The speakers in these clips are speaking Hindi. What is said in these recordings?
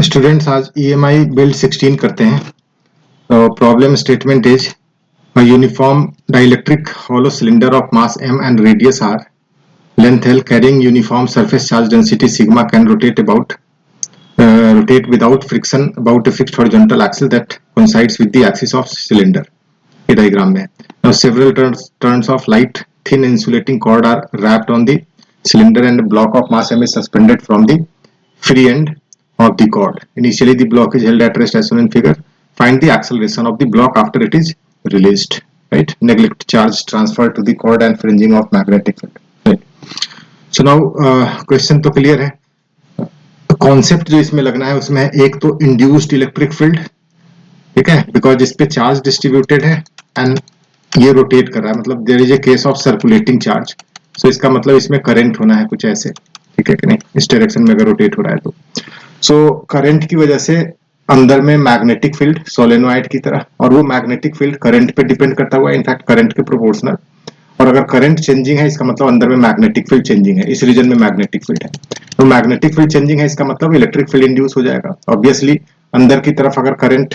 स्टूडेंट्स आज EMI बिल्ड 16 करते हैं। Problem statement is a uniform dielectric hollow cylinder of mass m and radius r, length l, carrying uniform surface charge density sigma can rotate without friction about a fixed horizontal axis that coincides with the axis of cylinder. ये डायग्राम में है। Now several turns of light thin insulating cord are wrapped on the cylinder and a block of mass m is suspended from the free end of the cord. Initially the block is held at rest as shown in figure. Find the acceleration of the block after it is released. Right? Neglect charge transfer to the cord and fringing of magnetic field. Right? So now question तो clear है। कॉन्सेप्ट जो इसमें लगना है उसमें एक तो इंड्यूस्ड इलेक्ट्रिक फील्ड, ठीक है, बिकॉज इस पे चार्ज डिस्ट्रीब्यूटेड है एंड ये रोटेट कर रहा है, मतलब there is a case of circulating charge. So इसका मतलब इसमें करंट होना है कुछ ऐसे, ठीक है कि नहीं, इस डायरेक्शन में अगर रोटेट हो रहा है तो। सो करंट की वजह से अंदर में मैग्नेटिक फील्ड सोलेनोइड की तरह, और वो मैग्नेटिक फील्ड करंट पे डिपेंड करता हुआ, इनफैक्ट करंट के प्रोपोर्शनल। और अगर करंट चेंजिंग है इसका मतलब अंदर में मैग्नेटिक फील्ड चेंजिंग है, इस रीजन में मैग्नेटिक फील्ड है। तो मैग्नेटिक फील्ड चेंजिंग है इसका मतलब इलेक्ट्रिक फील्ड इंड्यूस हो जाएगा। ऑब्वियसली अंदर की तरफ अगर करंट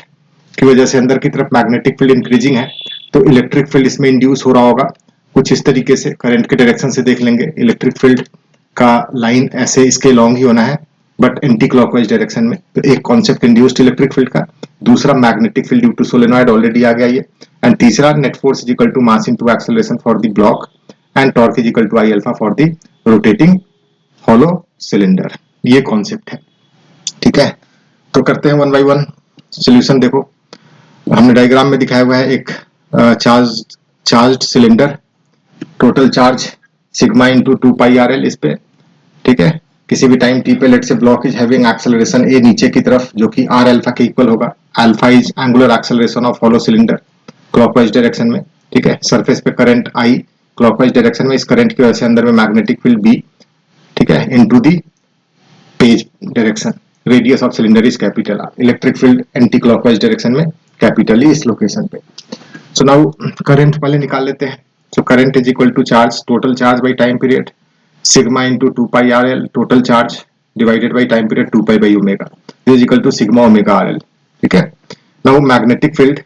की वजह से अंदर की तरफ मैग्नेटिक फील्ड इंक्रीजिंग है तो इलेक्ट्रिक फील्ड इसमें इंड्यूस हो रहा होगा कुछ इस तरीके से। करंट के डायरेक्शन से देख लेंगे, इलेक्ट्रिक फील्ड का लाइन ऐसे इसके लॉन्ग ही होना है बट एंटी क्लॉकवाइज डायरेक्शन में। तो एक कॉन्सेप्ट इंड्यूस्ड इलेक्ट्रिक फील्ड का, दूसरा magnetic field due to solenoid already आ गया ये, एंड तीसरा net force is equal to mass into acceleration for the block and torque is equal to I alpha for the rotating hollow cylinder. ये कॉन्सेप्ट है, ठीक है। तो करते हैं वन बाय वन सॉल्यूशन। देखो हमने डायग्राम में दिखाया हुआ है एक charged cylinder, total charge sigma into 2 pi R L इस पे, ठीक है। किसी भी टाइम टी पे लेट से ब्लॉक इज हैविंग एक्सेलरेशन ए नीचे की तरफ जो कि आर अल्फा के इक्वल होगा। Alpha is angular acceleration of hollow cylinder clockwise direction में, ठीक है। सरफेस पे करंट आई क्लॉकवाइज डायरेक्शन में, इस करंट की वजह से अंदर में मैग्नेटिक फील्ड बी, ठीक है, into the page direction. Radius of cylinder is capital R. Electric field anti clockwise direction में कैपिटल ई इस लोकेशन पे। सो नाउ करंट पहले निकाल लेते हैं। So current is equal to charge, total charge by time period, sigma into 2 pi R L, total charge divided by time period 2 pi by omega, is equal to sigma omega R L, ठीक है। नाउ मैग्नेटिक फील्ड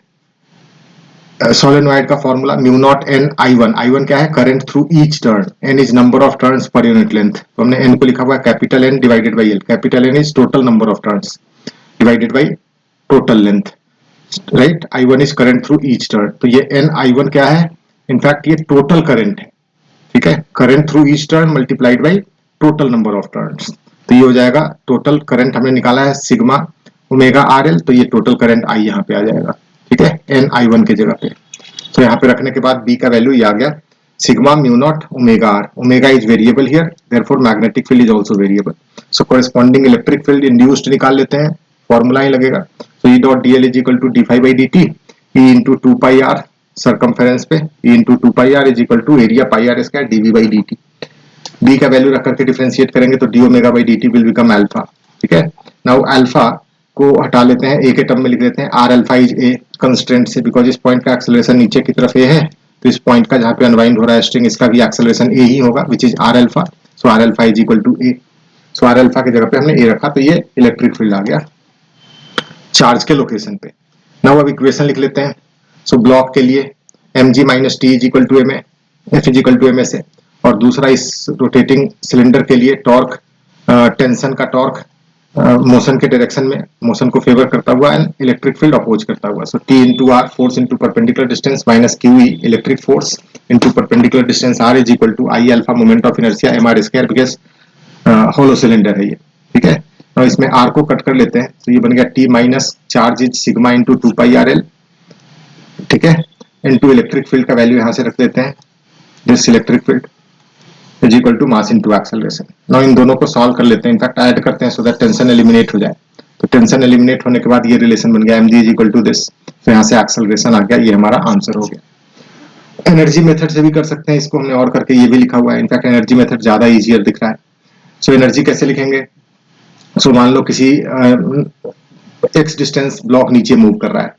सोलेनोइड का formula mu naught N I one. I one क्या है? Current through each turn, N is number of turns per unit length. तो हमने एन को लिखा हुआ है capital N divided by L. Capital N is total number of turns divided by total length, right. I one is current through each turn. तो ये एन आई वन क्या है? इनफैक्ट ये टोटल करंट है, ठीक है। Current through each turn multiplied by total number of turns. तो ये हो जाएगा टोटल करंट हमने निकाला है सिग्मा ओमेगा आर एल, तो ये टोटल करंट आई यहाँ पे आ जाएगा, ठीक है, एन आई वन के जगह पे। तो यहाँ पे रखने के बाद बी का वैल्यू ये आ गया sigma mu not omega R. Omega is variable here, therefore magnetic field is also variable. So corresponding electric field induced निकाल लेते हैं, फॉर्मूला ही लगेगा। तो E dot D L is equal to D phi by D T, E into 2 pi R circumference पे, E into 2 pi R is equal to area pi R square D V by D T. B का वैल्यू रख करके डिफरेंशिएट करेंगे तो D omega by D T will become alpha, ठीक है। नाउ अल्फा को हटा लेते हैं, ए के टर्म में लिख लेते हैं, R alpha is a constraint से, बिकॉज इस पॉइंट का एक्सेलरेशन नीचे की तरफ ए है, तो इस पॉइंट का जहां पे अनवाइंड हो रहा है स्ट्रिंग, इसका भी एक्सेलरेशन ए ही होगा, which is R alpha. So R alpha is equal to A. So R alpha की जगह पे हमने ए रखा, तो ये इलेक्ट्रिक फील्ड आ गया चार्ज के लोकेशन पे। नाउ अब इक्वेशन लिख लेते हैं। सो ब्लॉक के लिए mg minus T is equal to M A, F is equal to M A से, और दूसरा इस रोटेटिंग सिलेंडर के लिए टॉर्क, टेंशन का टॉर्क मोशन के डायरेक्शन में, मोशन को फेवर करता हुआ एंड इलेक्ट्रिक फील्ड अपोज करता हुआ। So T into R force into perpendicular distance minus Q E electric force into perpendicular distance R is equal to I alpha moment of inertia M R square, because hollow cylinder है ये, ठीक है। और इसमें आर को कट कर लेते हैं, तो ये बन गया T minus charge is sigma into 2 pi R L, ठीक है, इंटू इलेक्ट्रिक फील्ड का वैल्यू यहां से रख देते हैं, this electric field is equal to mass into acceleration. Now इन दोनों को सॉल्व कर लेते हैं, इनफैक्ट ऐड करते हैं सो दैट टेंशन एलिमिनेट हो जाए। तो टेंशन एलिमिनेट होने के बाद ये रिलेशन बन गया mg is equal to this, तो यहाँ से एक्सेलरेशन आ गया, ये हमारा आंसर हो गया। एनर्जी मेथड से भी कर सकते हैं इसको, हमने और करके ये भी लिखा हुआ है, इनफैक्ट एनर्जी मेथड ज्यादा इजियर दिख रहा है। सो एनर्जी कैसे लिखेंगे? सो मान लो किसी एक्स डिस्टेंस ब्लॉक नीचे मूव कर रहा है,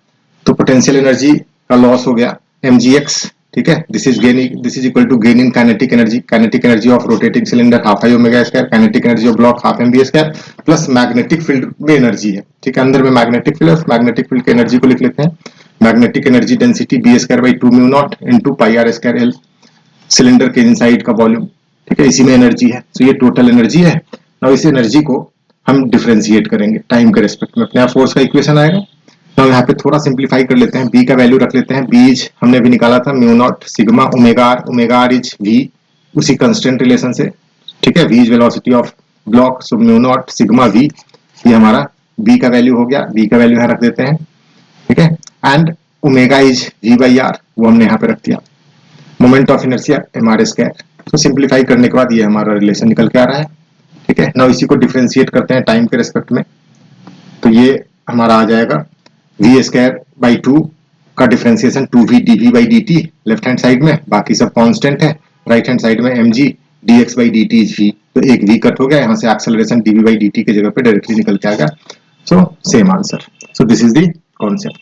तो पोटेंशियल एनर्जी का लॉस हो गया mgx, ठीक है, this is equal to gain in kinetic energy of rotating cylinder half I omega square, kinetic energy of block half MB square, plus magnetic field में एनर्जी है, ठीक है, अंदर में मैग्नेटिक फील्ड, मैग्नेटिक फील्ड की एनर्जी को लिख लेते हैं, magnetic energy density B square by 2 mu not into pi R square L, cylinder के इनसाइड का वॉल्यूम, ठीक है, इसी में एनर्जी है, तो ये टोटल एनर्जी है। अब इस एनर्जी को हम डिफरेंशिएट करेंगे टाइम के रेस्पेक्ट में, अपने आप फोर्स का इक्वेशन आएगा। तो यहाँ पे थोड़ा सिंप्लीफाई कर लेते हैं, बी का वैल्यू रख लेते हैं, बी इज हमने भी निकाला था mu not sigma omega R is V, उसी कंस्टेंट रिलेशन से, ठीक है, V is velocity of block, so mu not sigma V, ये हमारा बी का वैल्यू हो गया, बी का वैल्यू यहाँ रख देते हैं, ठीक है, and omega is V by R, वो हमने यहाँ पे रख दिया, moment of inertia M R square. तो सिंप्लीफाई करने के बाद ये हमारा रिलेशन निकल के आ रहा है, ठीक है। नाउ इसी को डिफरेंशिएट करते हैं टाइम के रेस्पेक्ट में, तो ये हमारा आ जाएगा वी स्क्वायर बाई 2 का differentiation 2v dv by dt left hand side में, बाकी सब कांस्टेंट है, राइट हैंड साइड में mg dx by dt is v, तो एक v कट हो गया, यहाँ से एक्सेलरेशन dv बाई dt की जगह पे डायरेक्टली निकल के आ गया, so same answer. So this is the concept.